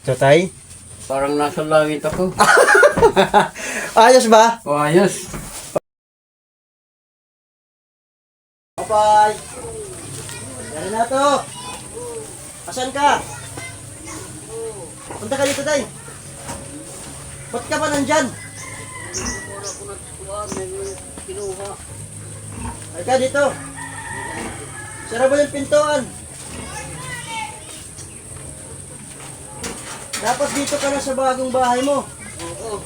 So, tay? Parang nasa langit ako. Ayos ba? O ayos. Bye! Yan na to! Asan ka? Punta ka dito, tay. Ba't ka ba nandyan? Wala ko nagsuwa, may kinuha. Ay ka dito. Sara mo yung pintuan. Dapat dito ka na sa bagong bahay mo. Oo.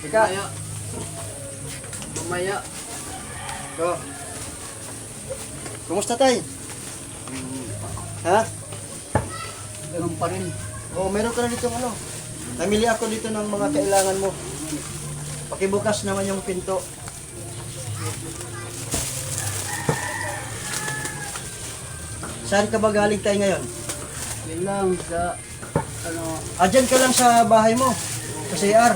Ika. Mamaya. Mamaya. Go. Kumusta tay? Ha? Ganun pa rin. Oh, meron ka na dito ano. Namili ako dito ng mga kailangan mo. Pakibukas naman yung pinto. Saan ka ba galing tayo ngayon? Yan lang sa ano. Dyan ka lang sa bahay mo. Sa CR.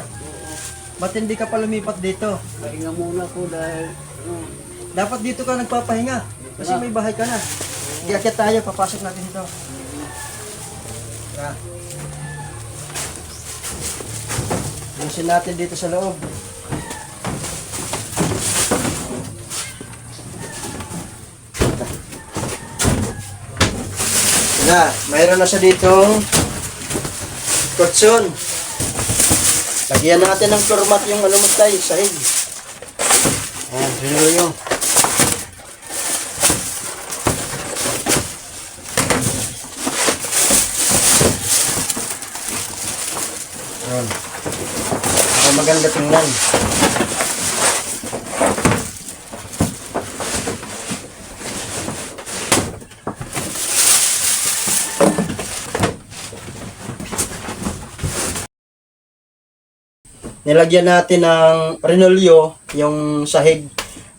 Ba't hindi ka pa lumipat dito? Pahinga muna ko dahil Dapat dito ka nagpapahinga. Kasi may bahay ka na. Iakit tayo, papasok natin dito. Tara. Ayusin natin dito sa loob. Na, mayroon na siya ditong kutson. Lagyan natin ng floor mat yung ano mo tayo, sahig. Ayan, sinulo yung. Ayan. Ako maganda tingnan. Nilagyan natin ng renolyo yung sahig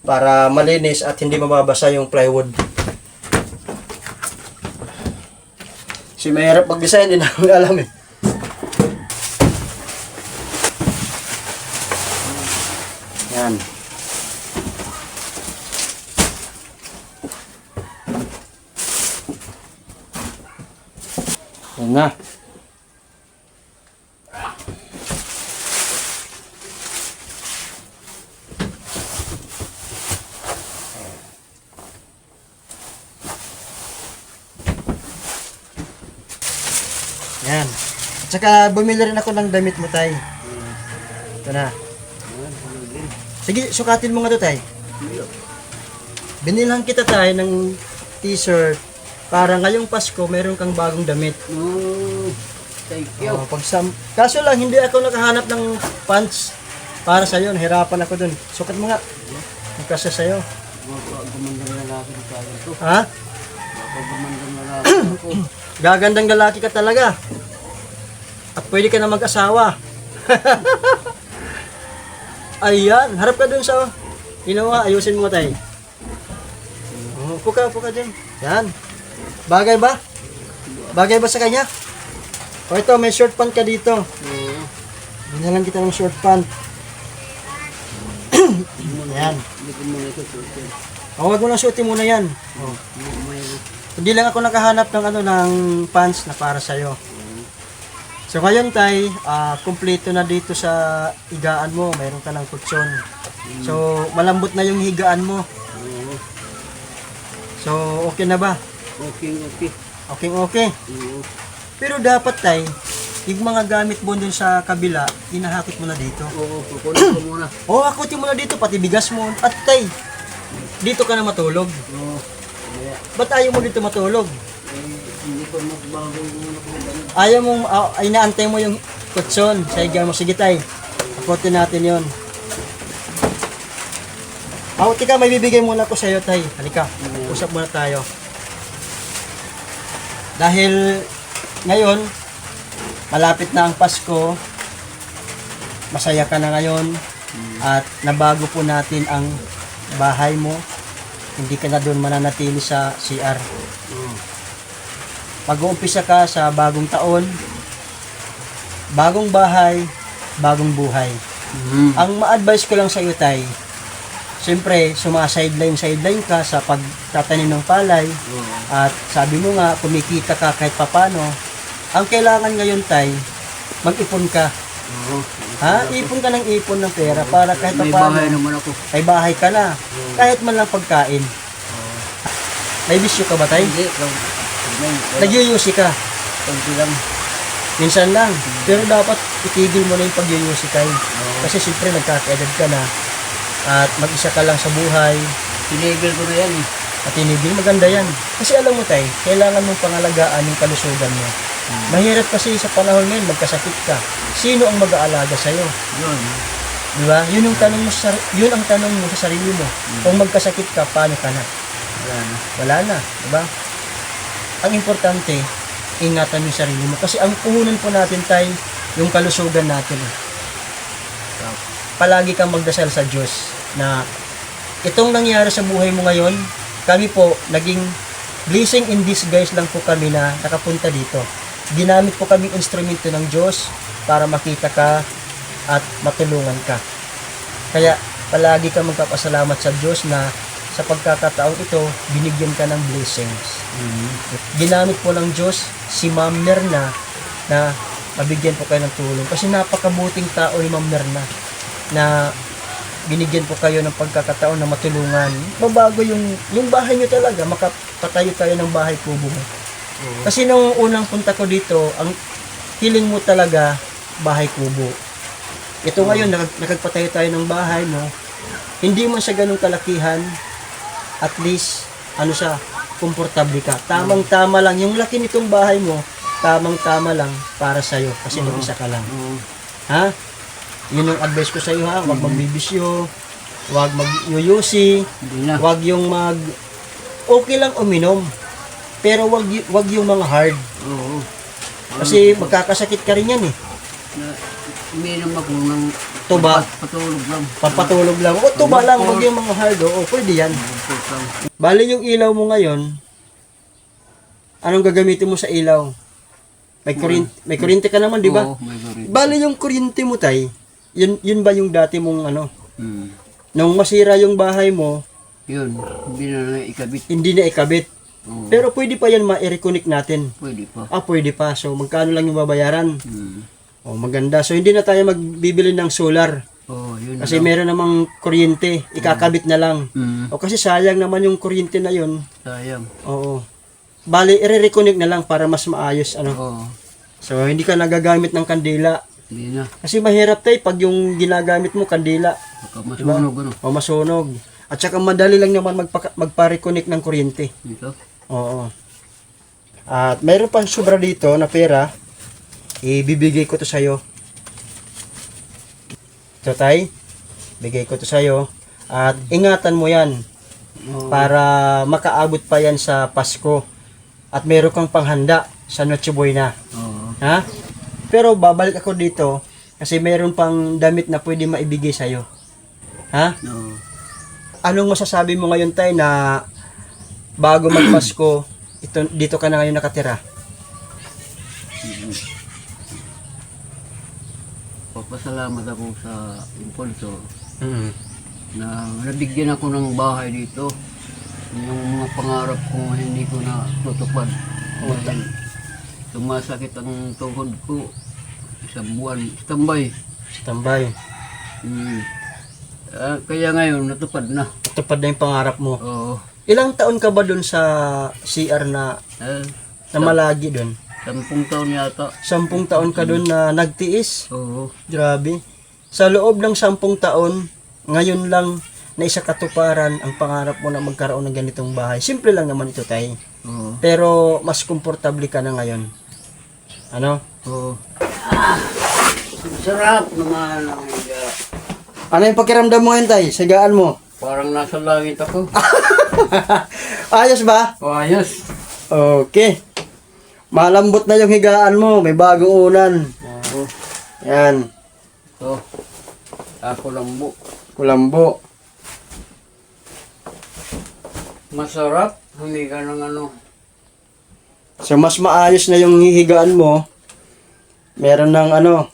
para malinis at hindi mababasa yung plywood. Si mahirap mag-design, hindi namin alam eh. Yan. Yan na. Yan. At saka bumili rin ako ng damit mo, tay. Ito na. Sige, sukatin mo nga to, tay. Binilang kita, tay, ng t-shirt para ngayong Pasko meron kang bagong damit. Oh, thank you. Kaso lang, hindi ako nakahanap ng pants para sa'yo. Nahirapan ako dun. Sukat mo nga. Magkasya sa'yo. Gumandang lalaki na tayo ito. Ha? Gumandang lalaki ako. Gagandang lalaki ka talaga. At pwede ka na mag-asawa. Ayan, harap ka dun sa Inoa, ayusin mo tayo. Oh, puka dyan. Yan. Bagay ba? Bagay ba sa kanya? O ito, may short pant ka dito. Binalan kita ng short pant. Yan. Hindi ko muna ito suotin. O, wag mo na suotin muna yan. Oh. Hindi lang ako nakahanap ng ng pants na para sa'yo. So ngayon tay, kumpleto na dito sa higaan mo. Mayroon ka ng kutsyon. So malambot na yung higaan mo. So okay na ba? Okay. Okay. Pero dapat tay, yung mga gamit mo dun sa kabila, inahakot mo na dito. Oo, kukunin ko muna. Hakotin mo na dito, pati bigas mo. At tay, dito ka na matulog. Oo. Ba't ayaw mo dito matulog? Hindi ko magbago muna ko ganun. Ayaw mong, inaantay mo yung kutsyon sa higaan mo. Sige tay, hakotin natin yon. Tika, may bibigay muna ko sa iyo tay. Halika, usap muna tayo. Dahil ngayon, malapit na ang Pasko, masaya ka na ngayon, at nabago po natin ang bahay mo. Hindi ka na doon mananatili sa CR. Mag-uumpisa ka sa bagong taon, bagong bahay, bagong buhay. Ang ma-advise ko lang sa iyo tay, siyempre suma-sideline ka sa pagtatanim ng palay, at sabi mo nga kumikita ka kahit papano. Ang kailangan ngayon, tay, mag-ipon ka. Oo. Ha? Ipon ka ng ipon ng pera para kahit May paano, bahay naman ako. ay bahay ka na. Kahit man lang pagkain. May bisyo ka ba, tay? Hindi. Nagyuyusi ka. Kunti lang. Minsan lang. Pero dapat itigil mo na yung pagyuyusi, tay. Kasi siyempre nagkakaedad ka na. At mag-isa ka lang sa buhay. Tinigil ko na yan eh. At tinigil, maganda yan. Kasi alam mo, tay, kailangan mong pangalagaan yung kalusugan mo. Mahirap kasi sa panahon ngayon, magkasakit ka. Sino ang mag-aalaga sa'yo? Yun. Di ba? Yun ang tanong mo yun ang tanong mo sa sarili mo. Kung magkasakit ka, paano ka na? Wala na. Wala na, di ba? Ang importante, ingatan mo yung sarili mo. Kasi ang puhunan po natin, tay, yung kalusugan natin. Palagi kang magdasal sa Diyos na itong nangyari sa buhay mo ngayon, kami po, naging blessing in disguise lang po kami na nakapunta dito. Ginamit po kaming instrumento ng Diyos para makita ka at matulungan ka. Kaya palagi kang magpapasalamat sa Diyos na sa pagkakataong ito, binigyan ka ng blessings. Ginamit po ng Diyos si Ma'am Merna na mabigyan po kayo ng tulong. Kasi napakabuting tao ni Ma'am Merna na binigyan po kayo ng pagkakataon na matulungan. Mabago yung bahay nyo talaga, makapatayo tayo ng bahay kubo mo. Kasi nung unang punta ko dito, ang hiling mo talaga, bahay kubo. Ito ngayon, nakagpatayo tayo ng bahay, no? Hindi mo siya ganun kalakihan, at least, komportable ka. Tamang-tama lang. Yung laki nitong bahay mo, tamang-tama lang para sa'yo. Kasi mag-isa ka lang. Ha? Yun yung advice ko sa'yo, ha? Huwag magbibisyo, huwag mag-yuyusi, Hindi na. huwag yung okay lang uminom, pero wag yung mga hard. Oo. Kasi magkakasakit ka rin yan eh. Uminom ako ng Tuba. patulog lang. Papatulog lang. O tuba lang, wag yung mga hard. O pwede yan. Pagport lang. Bali yung ilaw mo ngayon, anong gagamitin mo sa ilaw? May kuryente ka naman, di ba? Oo, may garit. Bali yung kuryente mo, tay, yun ba yung dati mong Hmm. nung masira yung bahay mo, Yun. Hindi na ikabit. hindi na ikabit. Oo. Pero pwede pa yan ma-reconnect natin. Pwede pa. Pwede pa. So, magkano lang yung babayaran? Hmm. Maganda. So, hindi na tayo magbibili ng solar. Oo, yun. Kasi meron namang kuryente. Ikakabit na lang. Hmm. Kasi sayang naman yung kuryente na yun. Sayang. Oo. Bali, i-reconnect na lang para mas maayos. Oo. So, hindi ka nagagamit ng kandila. Hindi na. Kasi mahirap tayo pag yung ginagamit mo, kandila. Baka masunog ano. O masunog. At saka madali lang naman magpa-reconnect ng kuryente. Ito. Oo. At mayroon pang sobra dito na pera. Ibibigay ko to sa'yo. Ito, tay. Bigay ko to sa'yo. At ingatan mo yan. Oo. Para makaabot pa yan sa Pasko. At meron kang panghanda sa Noche Buena. Oo. Ha? Pero babalik ako dito kasi meron pang damit na pwede maibigay sa'yo. Ha? Oo. Anong masasabi mo ngayon, tay, na bago magpasko, dito ka na ngayon nakatira? Papasalamat ako sa impulso na nabigyan ako ng bahay dito. Yung mga pangarap ko hindi ko na tutupad. Dahil sumasakit ang tuhod ko. Isang buwan. Standby. Tambay. Kaya ngayon natupad na. Tupad na yung pangarap mo. Oo. Ilang taon ka ba dun sa CR na malagi dun? 10 taon yata. 10 taon ka dun na nagtiis? Oo. Grabe. Sa loob ng 10 taon, ngayon lang na isa katuparan ang pangarap mo na magkaroon ng ganitong bahay. Simple lang naman ito, tay. Oo. Pero mas komportable ka na ngayon. Ano? Oo. Sarap naman ang higa. Ano yung pakiramdam mo ngayon, tay? Sagaan mo? Parang nasa langit ako. Ayos ba? O ayos. Okay. Malambot na yung higaan mo. May bagong unan. Oo. Yan. So, ako lambo. Kulambo. Masarap. Humiga ng ano. So, mas maayos na yung hihigaan mo. Meron ng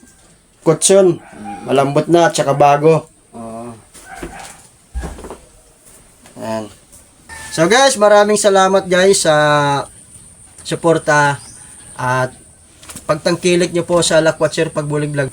kutsyon. Malambot na at saka bago. Oo. Yan. So guys, maraming salamat guys sa suporta at pagtangkilik nyo po sa Lakwatcher Pagbulig Vlog.